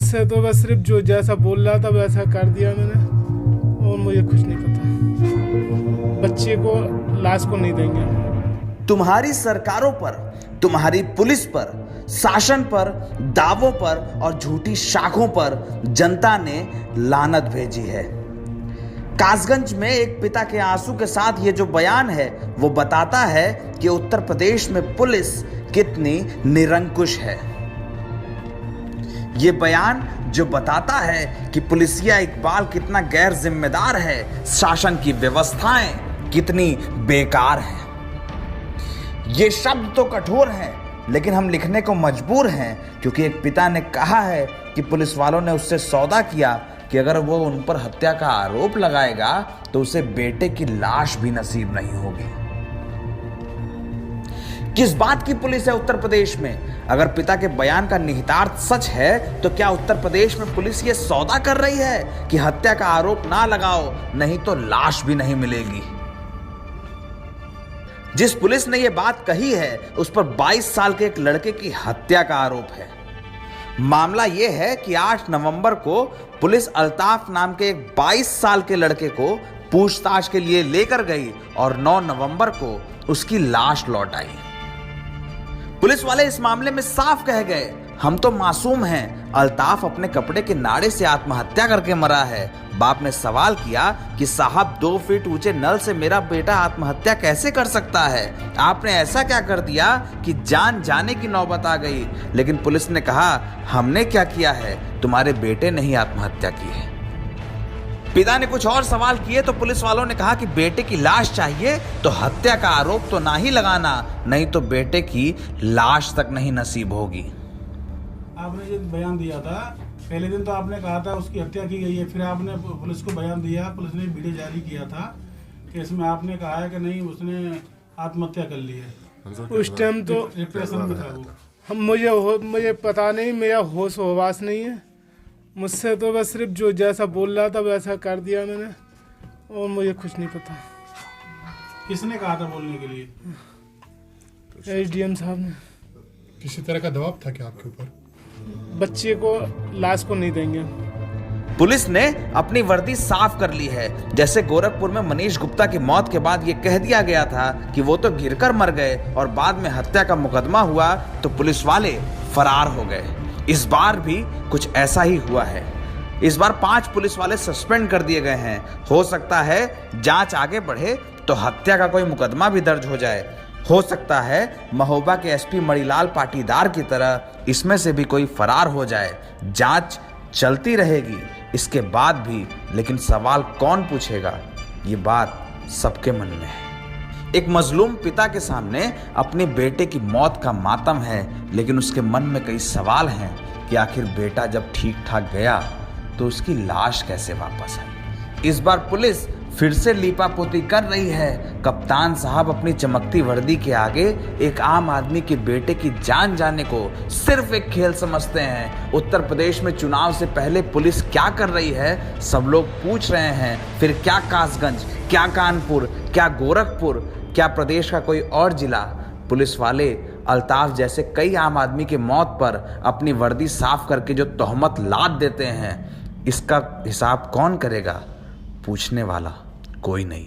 मुझसे तो बस सिर्फ जो जैसा बोल रहा था वैसा कर दिया मैंने, और मुझे कुछ नहीं पता। बच्चे को लाश को नहीं देंगे। तुम्हारी सरकारों पर, तुम्हारी पुलिस पर, शासन पर, दावों पर और झूठी शाखों पर जनता ने लानत भेजी है। कासगंज में एक पिता के आंसू के साथ ये जो बयान है वो बताता है कि उत्तर प्रदेश में पुलिस कितनी निरंकुश है। ये बयान जो बताता है कि पुलिसिया इकबाल कितना गैर जिम्मेदार है, शासन की व्यवस्थाएं कितनी बेकार हैं। ये शब्द तो कठोर हैं, लेकिन हम लिखने को मजबूर हैं क्योंकि एक पिता ने कहा है कि पुलिस वालों ने उससे सौदा किया कि अगर वो उन पर हत्या का आरोप लगाएगा तो उसे बेटे की लाश भी नसीब नहीं होगी। किस बात की पुलिस है उत्तर प्रदेश में? अगर पिता के बयान का निहितार्थ सच है तो क्या उत्तर प्रदेश में पुलिस ये सौदा कर रही है कि हत्या का आरोप ना लगाओ, नहीं तो लाश भी नहीं मिलेगी? जिस पुलिस ने यह बात कही है उस पर 22 साल के एक लड़के की हत्या का आरोप है। मामला यह है कि 8 नवंबर को पुलिस अल्ताफ नाम के एक 22 साल के लड़के को पूछताछ के लिए लेकर गई और 9 नवंबर को उसकी लाश लौट आई। पुलिस वाले इस मामले में साफ कह गए, हम तो मासूम हैं, अल्ताफ अपने कपड़े के नाड़े से आत्महत्या करके मरा है। बाप ने सवाल किया कि साहब 2 फीट ऊंचे नल से मेरा बेटा आत्महत्या कैसे कर सकता है? आपने ऐसा क्या कर दिया कि जान जाने की नौबत आ गई? लेकिन पुलिस ने कहा, हमने क्या किया है, तुम्हारे बेटे ने ही आत्महत्या की है। पिता ने कुछ और सवाल किए तो पुलिस वालों ने कहा कि बेटे की लाश चाहिए तो हत्या का आरोप तो ना ही लगाना, नहीं तो बेटे की लाश तक नहीं नसीब होगी। आपने जो बयान दिया था पहले दिन तो आपने कहा था उसकी हत्या की गई है, फिर आपने पुलिस को बयान दिया, पुलिस ने वीडियो जारी किया था कि इसमें आपने कहा है कि नहीं उसने आत्महत्या कर ली है। उस टाइम तो डिप्रेशन में था वो। मुझे पता नहीं, मेरा होश हवास नहीं है। मुझसे तो बस सिर्फ जो जैसा बोल रहा था वैसा कर दिया मैंने, और मुझे कुछ नहीं पता। किसने कहा था बोलने के लिए? SDM साहब ने। किसी तरह का दबाव था क्या आपके ऊपर? बच्चे को लाश को नहीं देंगे। पुलिस ने अपनी वर्दी साफ कर ली है। जैसे गोरखपुर में मनीष गुप्ता की मौत के बाद यह कह दिया गया था कि वो तो गिरकर मर गए और बाद में हत्या का मुकदमा हुआ तो पुलिस वाले फरार हो गए। इस बार भी कुछ ऐसा ही हुआ है। इस बार 5 पुलिस वाले सस्पेंड कर दिए गए हैं। हो सकता है जांच आगे बढ़े तो हत्या का कोई मुकदमा भी दर्ज हो जाए। हो सकता है महोबा के SP मणिलाल पाटीदार की तरह इसमें से भी कोई फरार हो जाए। जांच चलती रहेगी इसके बाद भी, लेकिन सवाल कौन पूछेगा, ये बात सबके मन में है। एक मजलूम पिता के सामने अपने बेटे की मौत का मातम है, लेकिन उसके मन में कई सवाल हैं कि आखिर बेटा जब ठीक ठाक गया तो उसकी लाश कैसे वापस आई। इस बार पुलिस फिर से लीपापोती कर रही है। कप्तान साहब अपनी चमकती वर्दी के आगे एक आम आदमी के बेटे की जान जाने को सिर्फ एक खेल समझते हैं। उत्तर प्रदेश में चुनाव से पहले पुलिस क्या कर रही है सब लोग पूछ रहे हैं। फिर क्या कासगंज, क्या कानपुर, क्या गोरखपुर, क्या प्रदेश का कोई और जिला? पुलिस वाले अल्ताफ जैसे कई आम आदमी के मौत पर अपनी वर्दी साफ करके जो तोहमत लाद देते हैं, इसका हिसाब कौन करेगा? पूछने वाला कोई नहीं।